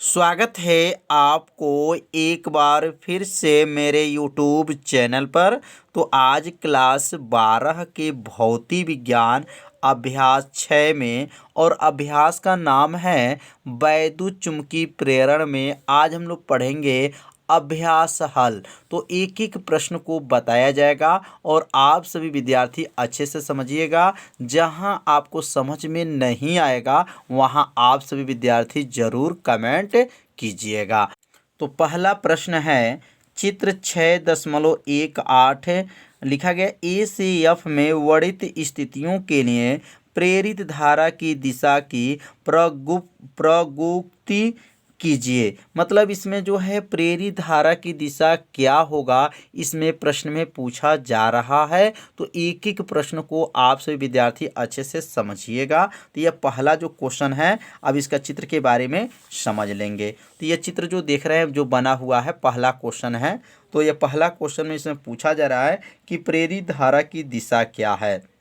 स्वागत है आपको एक बार फिर से मेरे यूट्यूब चैनल पर। तो आज क्लास 12 के भौतिक विज्ञान अभ्यास 6 में और अभ्यास का नाम है वैद्युत चुम्बकीय प्रेरण में आज हम लोग पढ़ेंगे अभ्यास हल। तो एक एक प्रश्न को बताया जाएगा और आप सभी विद्यार्थी अच्छे से समझिएगा। जहां आपको समझ में नहीं आएगा वहां आप सभी विद्यार्थी ज़रूर कमेंट कीजिएगा। तो पहला प्रश्न है चित्र 6.18 लिखा गया ए से एफ में वर्णित स्थितियों के लिए प्रेरित धारा की दिशा की प्रगुप्ति कीजिए। मतलब इसमें जो है प्रेरित धारा की दिशा क्या होगा इसमें प्रश्न में पूछा जा रहा है। तो एक एक प्रश्न को आप सभी विद्यार्थी अच्छे से समझिएगा। तो यह पहला जो क्वेश्चन है, अब इसका चित्र के बारे में समझ लेंगे। तो यह चित्र जो देख रहे हैं जो बना हुआ है पहला क्वेश्चन है। तो यह पहला क्वेश्चन में इसमें पूछा जा रहा है कि प्रेरित धारा की दिशा क्या है।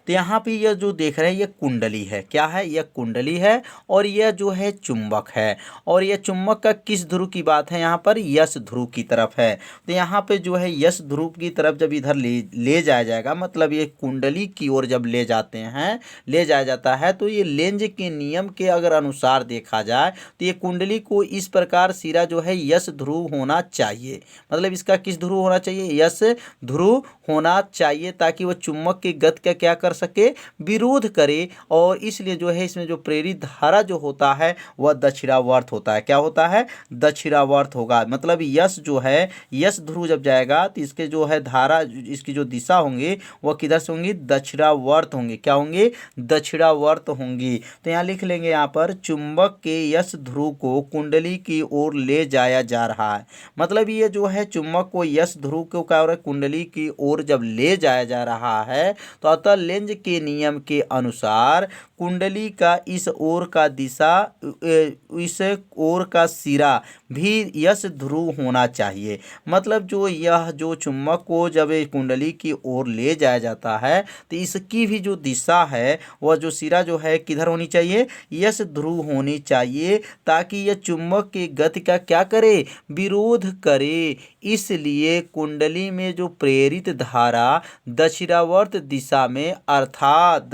तो यहाँ पे यह जो देख रहे हैं ये कुंडली है। क्या है? यह कुंडली है और यह जो है चुंबक है। और यह चुंबक का किस ध्रुव की बात है? यहाँ पर यस ध्रुव की तरफ है। तो यहाँ पे जो है यस ध्रुव की तरफ जब इधर ले जाया जाएगा, मतलब ये कुंडली की ओर जब ले जाया जाता है तो ये लेंज के नियम के अगर अनुसार देखा जाए तो ये कुंडली को इस प्रकार सिरा जो है यस ध्रुव होना चाहिए। मतलब इसका किस ध्रुव होना चाहिए? यस ध्रुव होना चाहिए, ताकि वह चुंबक की गति का क्या कर सके? विरोध करे। और इसलिए जो है इसमें जो प्रेरित धारा जो होता है वह दक्षिणावर्त होता है। क्या होता है? दक्षिणावर्त होगा। मतलब यस जो है यस ध्रुव जब जाएगा तो इसके जो है धारा, इसकी जो दिशा होंगी वह किधर से होंगी? दक्षिणावर्त होंगी। क्या होंगी? दक्षिणावर्त होंगी। तो यहाँ लिख लेंगे, यहाँ पर चुंबक के यस ध्रुव को कुंडली की ओर ले जाया जा रहा है। मतलब ये जो है चुंबक को यस ध्रुव को क्या हो रहा है? कुंडली की ओर जब ले जाया जा रहा है तो अतः लेंज के नियम के अनुसार कुंडली का इस ओर का दिशा, इस ओर का सिरा भी यस ध्रुव होना चाहिए। मतलब जो यह जो चुंबक को जब कुंडली की ओर ले जाया जाता है तो इसकी भी जो दिशा है वह जो सिरा जो है किधर होनी चाहिए? यस ध्रुव होनी चाहिए, ताकि यह चुंबक की गति का क्या करे? विरोध करे। इसलिए कुंडली में जो प्रेरित धारा दक्षिणावर्त दिशा में अर्थात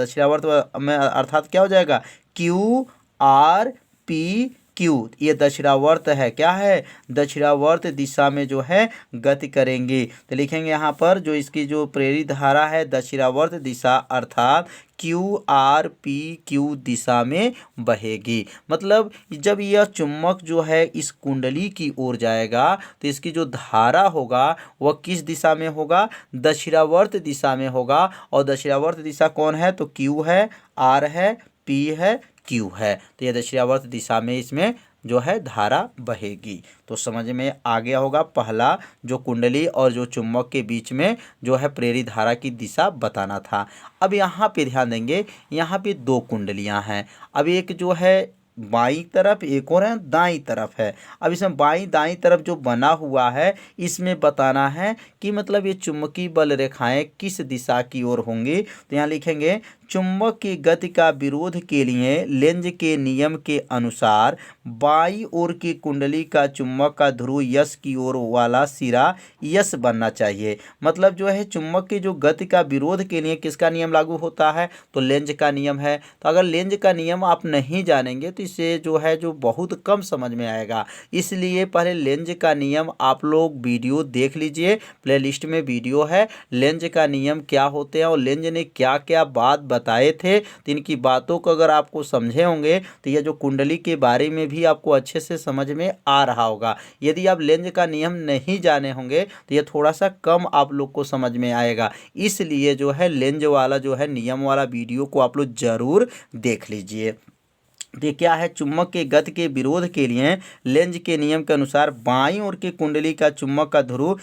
क्या हो जाएगा? क्यू आर पी क्यू, ये दक्षिणावर्त है। क्या है? दक्षिणावर्त दिशा में जो है गति करेंगे। तो लिखेंगे यहाँ पर जो इसकी जो प्रेरित धारा है दक्षिणावर्त दिशा अर्थात क्यू आर पी क्यू दिशा में बहेगी। मतलब जब यह चुंबक जो है इस कुंडली की ओर जाएगा तो इसकी जो धारा होगा वह किस दिशा में होगा? दक्षिणावर्त दिशा में होगा। और दक्षिणावर्त दिशा कौन है? तो क्यू है, आर है, पी है, क्यू है। तो यह दक्षिणावर्त दिशा में इसमें जो है धारा बहेगी। तो समझ में आ गया होगा। पहला जो कुंडली और जो चुंबक के बीच में जो है प्रेरित धारा की दिशा बताना था। अब यहाँ पे ध्यान देंगे, यहाँ पे दो कुंडलियाँ हैं। अब एक जो है बाईं तरफ, एक और है दाईं तरफ है। अब इसमें बाईं दाईं तरफ जो बना हुआ है इसमें बताना है कि मतलब ये चुंबकीय बल रेखाएं किस दिशा की ओर होंगी। तो यहाँ लिखेंगे चुंबक की गति का विरोध के लिए लेंज के नियम के अनुसार बाईं ओर की कुंडली का चुंबक का ध्रुव यस की ओर वाला सिरा यस बनना चाहिए। मतलब जो है चुंबक की जो गति का विरोध के लिए किसका नियम लागू होता है? तो लेंज का नियम है। तो अगर लेंज का नियम आप नहीं जानेंगे तो इसे जो है जो बहुत कम समझ में आएगा। इसलिए पहले लेंज का नियम आप लोग वीडियो देख लीजिए, प्लेलिस्ट में वीडियो है लेंज का नियम क्या होते हैं और लेंज ने क्या क्या बात बताए थे। तो इनकी बातों को अगर आपको समझे होंगे तो यह जो कुंडली के बारे में भी आपको अच्छे से समझ में आ रहा होगा। यदि आप लेंज का नियम नहीं जाने होंगे तो यह थोड़ा सा कम आप लोग को समझ में आएगा। इसलिए जो है लेंज वाला जो है नियम वाला वीडियो को आप लोग जरूर देख लीजिए। ये क्या है? चुंबक के गति के विरोध के लिए लेंज के नियम के अनुसार बाईं ओर की कुंडली का चुंबक का ध्रुव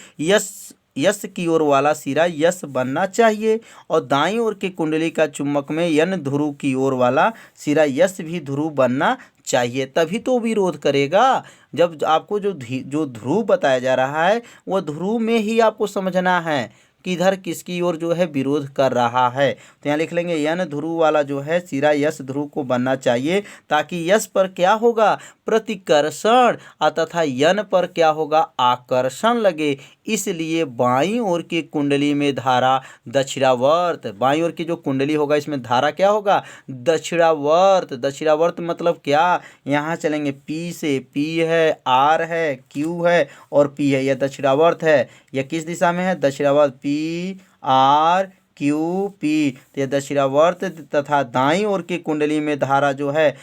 यस की ओर वाला सिरा यस बनना चाहिए और दाईं ओर की कुंडली का चुंबक में यन ध्रुव की ओर वाला सिरा यस भी ध्रुव बनना चाहिए। तभी तो विरोध करेगा। जब आपको जो ध्रुव बताया जा रहा है वह ध्रुव में ही आपको समझना है। किधर किसकी ओर जो है विरोध कर रहा है। तो यहाँ लिख लेंगे यन ध्रुव वाला जो है सिरा यस ध्रुव को बनना चाहिए, ताकि यस पर क्या होगा, प्रतिकर्षण, तथा यन पर क्या होगा, आकर्षण लगे। इसलिए बाईं ओर की कुंडली में धारा दक्षिणावर्त, बाईं ओर की जो कुंडली होगा इसमें धारा क्या होगा, दक्षिणावर्त। दक्षिणावर्त मतलब क्या, यहाँ चलेंगे पी से, पी है, आर है, क्यू है और पी है, यह दक्षिणावर्त है। यह किस दिशा में है, दक्षिणावर्त, पी आर क्यू पी। तो यह दक्षिणावर्त तथा दाईं ओर की कुंडली में धारा जो है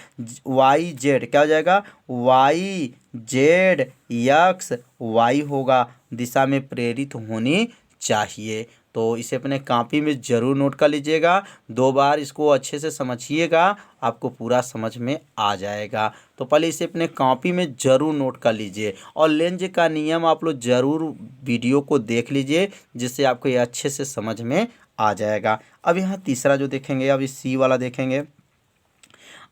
वाई जेड, क्या हो जाएगा, वाई जेड एक्स वाई होगा, दिशा में प्रेरित होनी चाहिए। तो इसे अपने कॉपी में ज़रूर नोट कर लीजिएगा, 2 बार इसको अच्छे से समझिएगा, आपको पूरा समझ में आ जाएगा। तो पहले इसे अपने कॉपी में ज़रूर नोट कर लीजिए और लेंज का नियम आप लोग ज़रूर वीडियो को देख लीजिए, जिससे आपको ये अच्छे से समझ में आ जाएगा। अब यहाँ तीसरा जो देखेंगे, अब इस सी वाला देखेंगे।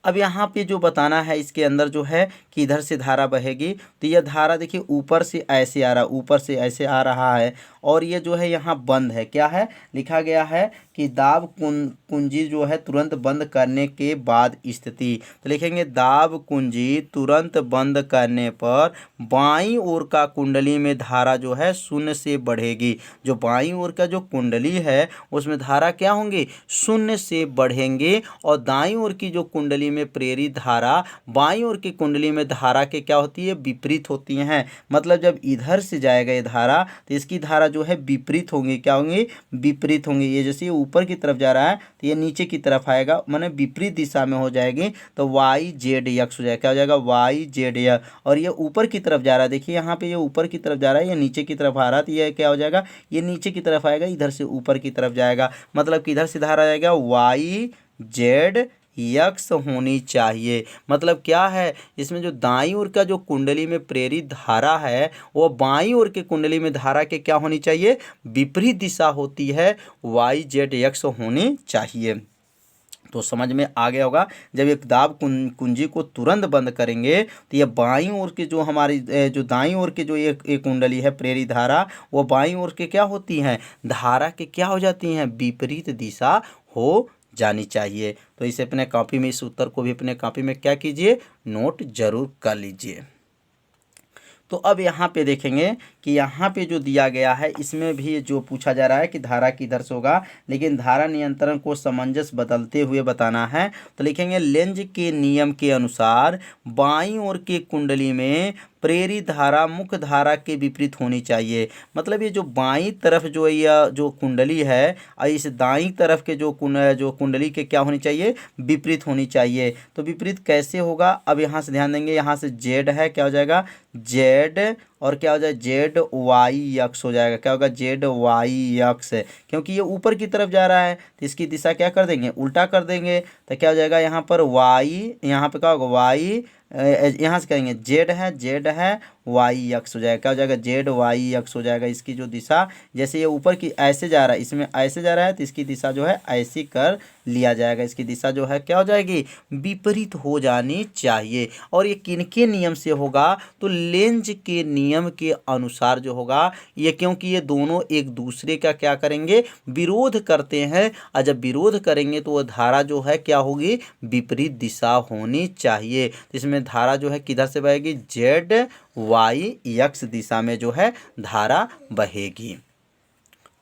अब यहाँ पे जो बताना है इसके अंदर जो है कि इधर से धारा बहेगी, तो यह धारा देखिए ऊपर से ऐसे आ रहा, ऊपर से ऐसे आ रहा है और ये जो है यहाँ बंद है, क्या है, लिखा गया है कि दाब कुंजी जो है तुरंत बंद करने के बाद स्थिति। तो लिखेंगे दाब कुंजी तुरंत बंद करने पर बाईं ओर का कुंडली में धारा जो है शून्य से बढ़ेगी। जो बाईं ओर का जो कुंडली है उसमें धारा क्या होंगे, शून्य से बढ़ेंगे और दाईं ओर की जो कुंडली में प्रेरित धारा बाईं ओर की कुंडली में धारा के क्या होती है, विपरीत होती हैं। मतलब जब इधर से जाएगा ये धारा तो इसकी धारा जो है विपरीत होंगी, क्या होंगी, विपरीत होंगी। ये जैसे ऊपर की तरफ जा रहा है तो ये नीचे की तरफ आएगा, माने विपरीत दिशा में हो जाएगी, तो वाई जेड एक्स हो जाएगा, क्या हो जाएगा, वाई जेड एक्स। और ये ऊपर की तरफ जा रहा है, देखिए यहाँ पे ये ऊपर की तरफ जा रहा है, ये नीचे की तरफ आ रहा है, तो ये क्या हो जाएगा, ये नीचे की तरफ आएगा, इधर से ऊपर की तरफ जाएगा, मतलब कि इधर से धारा जाएगा वाई जेड यक्स होनी चाहिए। मतलब क्या है, इसमें जो दाईं ओर का जो कुंडली में प्रेरित धारा है वो बाईं ओर के कुंडली में धारा के क्या होनी चाहिए, विपरीत दिशा होती है, वाई जेड यक्स होनी चाहिए। तो समझ में आ गया होगा। जब एक दाब कुंजी को तुरंत बंद करेंगे तो ये बाईं ओर के जो हमारी जो दाईं ओर के जो एक कुंडली है प्रेरित धारा, वो बाईं ओर के क्या होती हैं, धारा के क्या हो जाती हैं, विपरीत दिशा हो जानी चाहिए। तो इसे अपने कॉपी में, इस उत्तर को भी अपने कॉपी में क्या कीजिए, नोट जरूर कर लीजिए। तो अब यहाँ पे देखेंगे कि यहाँ पे जो दिया गया है इसमें भी जो पूछा जा रहा है कि धारा किधर से होगा, लेकिन धारा नियंत्रण को सामंजस्य बदलते हुए बताना है। तो लिखेंगे लेंज के नियम के अनुसार बाईं ओर के कुंडली में प्रेरित धारा मुख्य धारा के विपरीत होनी चाहिए। मतलब ये जो बाईं तरफ जो यह जो कुंडली है और इस दाईं तरफ के जो कुंडली के क्या होनी चाहिए, विपरीत होनी चाहिए। तो विपरीत कैसे होगा, अब यहाँ से ध्यान देंगे, यहाँ से जेड है, क्या हो जाएगा, जेड और क्या हो जाए, जेड वाई एक्स हो जाएगा, क्या होगा, जेड वाई एक्स, क्योंकि ये ऊपर की तरफ जा रहा है तो इसकी दिशा क्या कर देंगे, उल्टा कर देंगे। तो क्या हो जाएगा, यहाँ पर वाई, यहाँ पे क्या होगा, वाई, यहाँ से कहेंगे जेड है वाई एक्स हो जाएगा, क्या हो जाएगा, जेड वाई एक्स हो जाएगा। इसकी जो दिशा, जैसे ये ऊपर की ऐसे जा रहा है, इसमें ऐसे जा रहा है तो इसकी दिशा जो है ऐसी कर लिया जाएगा, इसकी दिशा जो है क्या हो जाएगी, विपरीत हो जानी चाहिए। और ये किनके नियम से होगा, तो लेंज के नियम के अनुसार जो होगा ये, क्योंकि ये दोनों एक दूसरे का क्या करेंगे, विरोध करते हैं, और जब विरोध करेंगे तो वह धारा जो है क्या होगी, विपरीत दिशा होनी चाहिए। तो इसमें धारा जो है किधर से बहेगी, जेड वाई एक्स दिशा में जो है धारा बहेगी।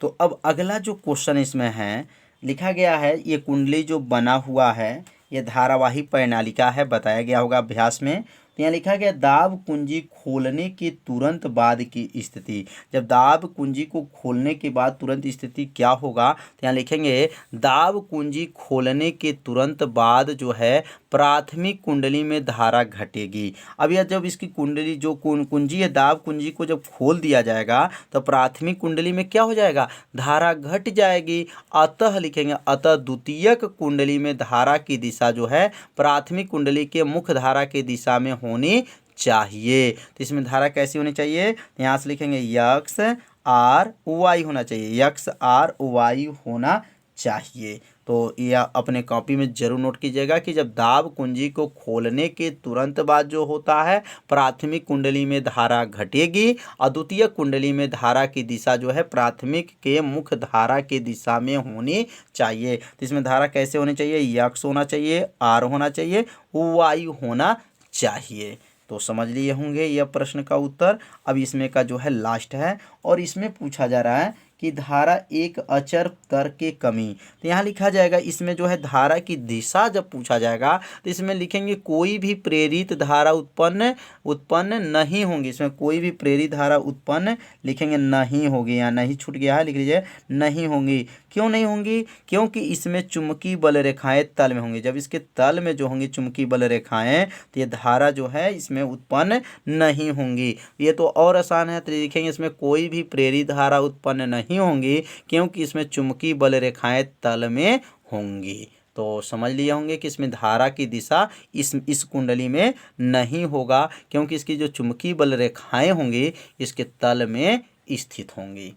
तो अब अगला जो क्वेश्चन इसमें है, लिखा गया है ये कुंडली जो बना हुआ है ये धारावाही प्रणालिका है, बताया गया होगा अभ्यास में। तो यहाँ लिखा गया दाब कुंजी खोलने के तुरंत बाद की स्थिति। जब दाब कुंजी को खोलने के बाद तुरंत स्थिति क्या होगा, तो यहाँ लिखेंगे दाब कुंजी खोलने के तुरंत बाद जो है प्राथमिक कुंडली में धारा घटेगी। अब यह जब इसकी कुंडली जो कुंजी है, दाब कुंजी को जब खोल दिया जाएगा तो प्राथमिक कुंडली में क्या हो जाएगा, धारा घट जाएगी। अतः लिखेंगे अतः द्वितीयक कुंडली में धारा की दिशा जो है प्राथमिक कुंडली के मुख्य धारा की दिशा में होनी चाहिए। तो इसमें धारा कैसी होनी चाहिए, यहाँ से लिखेंगे यक्स आर वाई होना चाहिए, यक्स आर वाई होना चाहिए। तो यह अपने कॉपी में जरूर नोट कीजिएगा कि जब दाब कुंजी को खोलने के तुरंत बाद जो होता है प्राथमिक कुंडली में धारा घटेगी और द्वितीय कुंडली में धारा की दिशा जो है प्राथमिक के मुख्य धारा की दिशा में होनी चाहिए। तो इसमें धारा कैसे होनी चाहिए, x होना चाहिए, r होना चाहिए, y होना चाहिए। तो समझ लिए होंगे यह प्रश्न का उत्तर। अब इसमें का जो है लास्ट है और इसमें पूछा जा रहा है कि धारा एक अचर तर्क की कमी। तो यहाँ लिखा जाएगा इसमें जो है धारा की दिशा जब पूछा जाएगा तो इसमें लिखेंगे कोई भी प्रेरित धारा उत्पन्न नहीं होंगी। इसमें कोई भी प्रेरित धारा उत्पन्न लिखेंगे नहीं होगी, यहाँ नहीं छूट गया है, लिख लीजिए नहीं होंगी। क्यों नहीं होंगी, क्योंकि इसमें चुंबकीय बल रेखाएं तल में होंगी। जब इसके तल में जो होंगी चुंबकीय बल रेखाएं तो ये धारा जो है इसमें उत्पन्न नहीं होंगी। ये तो और आसान है, तो लिखेंगे इसमें कोई भी प्रेरित धारा उत्पन्न नहीं होंगी क्योंकि इसमें चुंबकीय बल रेखाएं तल में होंगी। तो समझ लिए होंगे कि इसमें धारा की दिशा इस कुंडली में नहीं होगा क्योंकि इसकी जो चुंबकीय बल रेखाएं होंगी इसके तल में स्थित होंगी।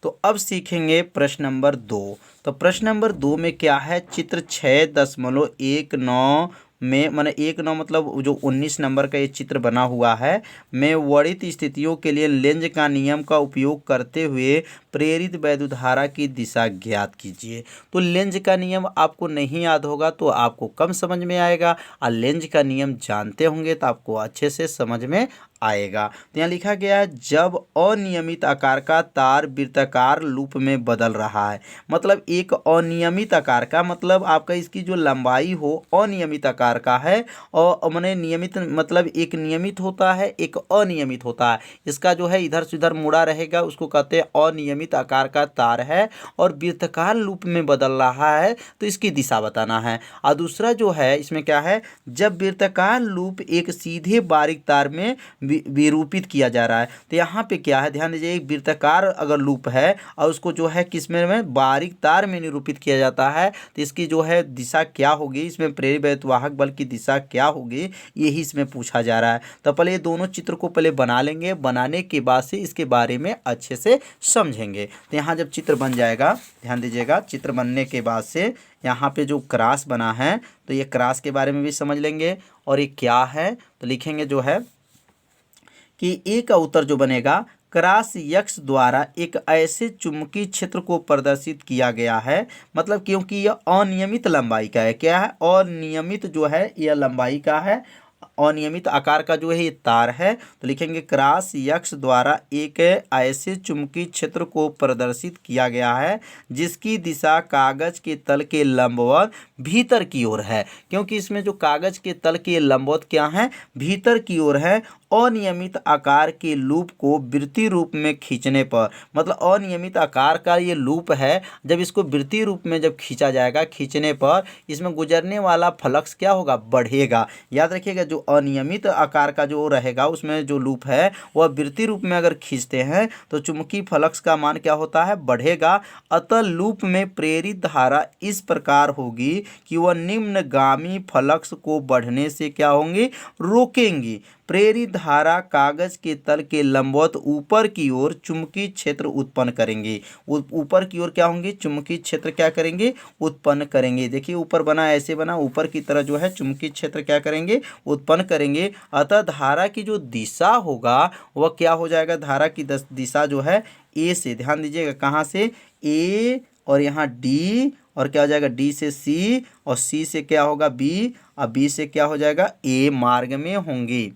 तो अब सीखेंगे प्रश्न नंबर 2। तो प्रश्न नंबर 2 में क्या है, चित्र 6.19 में माने 1.9 मतलब जो 19 नंबर का ये चित्र बना हुआ है में वर्णित स्थितियों के लिए लेंज का नियम का उपयोग करते हुए प्रेरित वैद्युत धारा की दिशा ज्ञात कीजिए। तो लेंज का नियम आपको नहीं याद होगा तो आपको कम समझ में आएगा, और लेंज का नियम जानते होंगे तो आपको अच्छे से समझ में आएगा। तो यहाँ लिखा गया है जब अनियमित आकार का तार वृत्ताकार लूप में बदल रहा है। मतलब एक अनियमित आकार का मतलब आपका इसकी जो लंबाई हो अनियमित आकार का है, और मैंने नियमित मतलब एक नियमित होता है एक अनियमित होता है। इसका जो है इधर से उधर मुड़ा रहेगा उसको कहते हैं अनियमित आकार का तार है, और वृत्ताकार लूप में बदल रहा है तो इसकी दिशा बताना है। और दूसरा जो है इसमें क्या है, जब वृत्ताकार लूप एक सीधे बारीक तार में विरूपित किया जा रहा है। तो यहाँ पे क्या है, ध्यान दीजिए, एक वृत्ताकार अगर लूप है और उसको जो है किसमें बारीक तार में निरूपित किया जाता है तो इसकी जो है दिशा क्या होगी, इसमें प्रेरित वैद्युत वाहक बल की दिशा क्या होगी, यही इसमें पूछा जा रहा है। तो पहले ये दोनों चित्र को पहले बना लेंगे, बनाने के बाद से इसके बारे में अच्छे से समझेंगे। तो यहाँ जब चित्र बन जाएगा, ध्यान दीजिएगा, चित्र बनने के बाद से यहाँ पे जो क्रॉस बना है तो ये क्रॉस के बारे में भी समझ लेंगे। और ये क्या है तो लिखेंगे जो है कि ए का उत्तर जो बनेगा क्रॉस यक्स द्वारा एक ऐसे चुंबकीय क्षेत्र को प्रदर्शित किया गया है। मतलब क्योंकि यह अनियमित लंबाई का है, क्या है अनियमित जो है यह लंबाई का है, अनियमित आकार का जो है ये तार है। तो लिखेंगे क्रॉस यक्स द्वारा एक ऐसे चुंबकीय क्षेत्र को प्रदर्शित किया गया है जिसकी दिशा कागज के तल के लंबवत भीतर की ओर है। क्योंकि इसमें जो कागज के तल के लंबवत क्या है, भीतर की ओर है। अनियमित आकार के लूप को वृत्तीय रूप में खींचने पर, मतलब अनियमित आकार का ये लूप है, जब इसको वृत्तीय रूप में जब खींचा जाएगा, खींचने पर इसमें गुजरने वाला फ्लक्स क्या होगा, बढ़ेगा। याद रखिएगा जो अनियमित आकार का जो रहेगा उसमें जो लूप है वह वृत्तीय रूप में अगर खींचते हैं तो चुंबकीय फ्लक्स का मान क्या होता है, बढ़ेगा। अतः लूप में प्रेरित धारा इस प्रकार होगी कि वह निम्नगामी फ्लक्स को बढ़ने से क्या होंगी, रोकेंगी। प्रेरित धारा कागज के तल के लंबवत ऊपर की ओर चुंबकीय क्षेत्र उत्पन्न करेंगे। ऊपर की ओर क्या होंगे, चुंबकीय क्षेत्र क्या करेंगे, उत्पन्न करेंगे। देखिए ऊपर बना ऐसे बना, ऊपर की तरह जो है चुंबकीय क्षेत्र क्या करेंगे, उत्पन्न करेंगे। अतः धारा की जो दिशा होगा वह क्या हो जाएगा, धारा की दिशा जो है ए से, ध्यान दीजिएगा कहाँ से, ए और यहाँ डी, और क्या हो जाएगा डी से सी, और सी से क्या होगा बी, और बी से क्या हो जाएगा ए मार्ग में होंगी।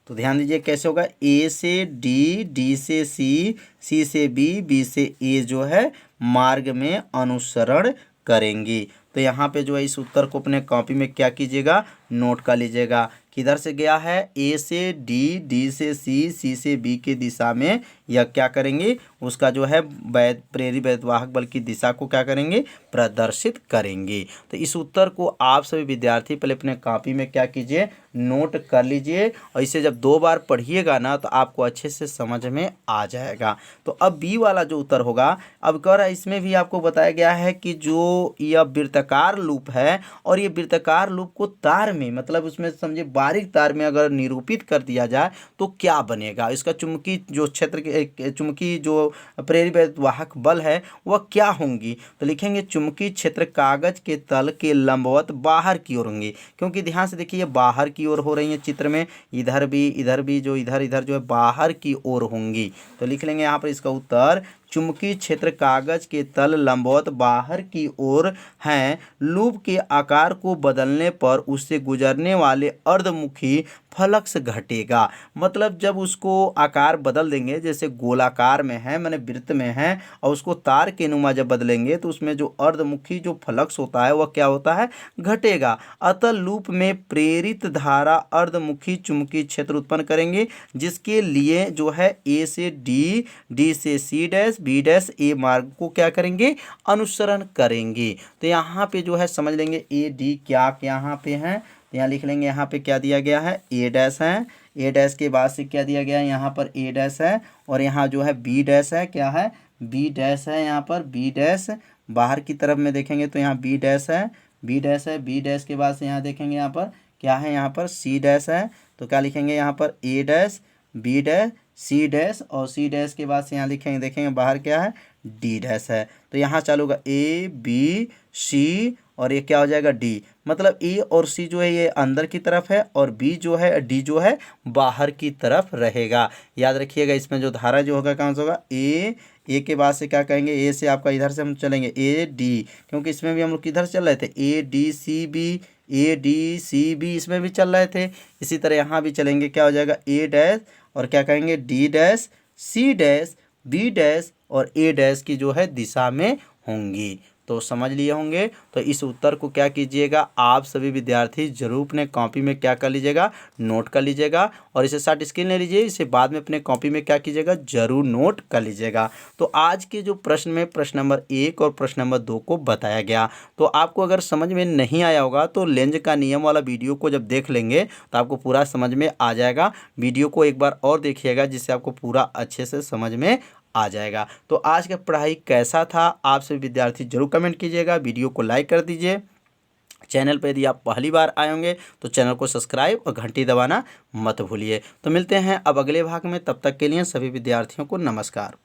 तो ध्यान दीजिए कैसे होगा, ए से डी, डी से सी, सी से बी, बी से ए जो है मार्ग में अनुसरण करेंगी। तो यहाँ पे जो है इस उत्तर को अपने कॉपी में क्या कीजिएगा, नोट कर लीजिएगा। किधर से गया है, ए से डी, डी से सी, सी से बी के दिशा में यह क्या करेंगे, उसका जो है प्रेरित वैद्युत वाहक बल की दिशा को क्या करेंगे, प्रदर्शित करेंगे। तो इस उत्तर को आप सभी विद्यार्थी पहले अपने कॉपी में क्या कीजिए, नोट कर लीजिए, और इसे जब 2 बार पढ़िएगा ना तो आपको अच्छे से समझ में आ जाएगा। तो अब बी वाला जो उत्तर होगा, अब कह रहा है इसमें भी आपको बताया गया है कि जो यह वृत्ताकार लूप है और ये वृत्ताकार लूप को तार में, मतलब उसमें समझिए बारीक तार में अगर निरूपित कर दिया जाए तो क्या बनेगा, इसका चुंबकीय जो क्षेत्र के चुंबकीय जो प्रेरित वाहक बल है वह क्या होंगी। तो लिखेंगे चुंबकीय क्षेत्र कागज के तल के लंबवत बाहर की ओर होंगे, क्योंकि ध्यान से देखिए ये बाहर की ओर हो रही है चित्र में, इधर भी जो इधर जो है बाहर की ओर होंगी। तो लिख लेंगे यहाँ पर इसका उत्तर चुंबकीय क्षेत्र कागज के तल लंबवत बाहर की ओर हैं। लूप के आकार को बदलने पर उससे गुजरने वाले अर्धमुखी फ्लक्स घटेगा। मतलब जब उसको आकार बदल देंगे, जैसे गोलाकार में है माने वृत्त में है, और उसको तार के नुमा जब बदलेंगे तो उसमें जो अर्धमुखी जो फ्लक्स होता है वह क्या होता है, घटेगा। अतः लूप में प्रेरित धारा अर्धमुखी चुंबकीय क्षेत्र उत्पन्न करेंगे, जिसके लिए जो है ए से डी, डी से सी डैश, बी डैश ए मार्ग को क्या करेंगे, अनुसरण करेंगे। तो यहाँ पे जो है समझ लेंगे ए डी क्या यहाँ पे है, यहाँ लिख लेंगे, यहाँ पे क्या दिया गया है, ए डैश है, ए डैश के बाद से क्या दिया गया है, यहाँ पर ए डैश है, और यहाँ जो है बी डैश है, क्या है, बी डैश है, यहाँ पर बी डैश। बाहर की तरफ में देखेंगे तो यहाँ बी डैश है, बी डैश है, बी डैश के बाद से यहाँ देखेंगे यहाँ पर क्या है, यहाँ पर सी डैश है। तो क्या लिखेंगे यहाँ पर A dash, B dash, C dash, और सी डैश के बाद से यहाँ लिखेंगे, देखेंगे बाहर क्या है, डी डैश है। तो यहाँ चालू होगा ए बी सी, और ये क्या हो जाएगा, डी। मतलब ए और सी जो है ये अंदर की तरफ है, और बी जो है, डी जो है बाहर की तरफ रहेगा। याद रखिएगा इसमें जो धारा जो होगा कौन सा होगा, ए के बाद से क्या कहेंगे, ए से आपका इधर से हम चलेंगे ए डी, क्योंकि इसमें भी हम लोग किधर चल रहे थे, A D C B, A D C B इसमें भी चल रहे थे। इसी तरह यहाँ भी चलेंगे, क्या हो जाएगा, ए डैश, और क्या कहेंगे, D dash, C dash, B dash, और ए डैश की जो है दिशा में होंगी। तो समझ लिए होंगे। तो इस उत्तर को क्या कीजिएगा, आप सभी विद्यार्थी जरूर अपने कॉपी में क्या कर लीजिएगा, नोट कर लीजिएगा, और इसे शॉर्ट स्क्रीन ले लीजिए, इसे बाद में अपने कॉपी में क्या कीजिएगा, जरूर नोट कर लीजिएगा। तो आज के जो प्रश्न में प्रश्न नंबर 1 और प्रश्न नंबर 2 को बताया गया। तो आपको अगर समझ में नहीं आया होगा तो लेंज का नियम वाला वीडियो को जब देख लेंगे तो आपको पूरा समझ में आ जाएगा। वीडियो को एक बार और देखिएगा, जिससे आपको पूरा अच्छे से समझ में आ जाएगा। तो आज का पढ़ाई कैसा था, आप सभी विद्यार्थी जरूर कमेंट कीजिएगा, वीडियो को लाइक कर दीजिए। चैनल पर यदि आप पहली बार आए होंगे तो चैनल को सब्सक्राइब और घंटी दबाना मत भूलिए। तो मिलते हैं अब अगले भाग में, तब तक के लिए सभी विद्यार्थियों को नमस्कार।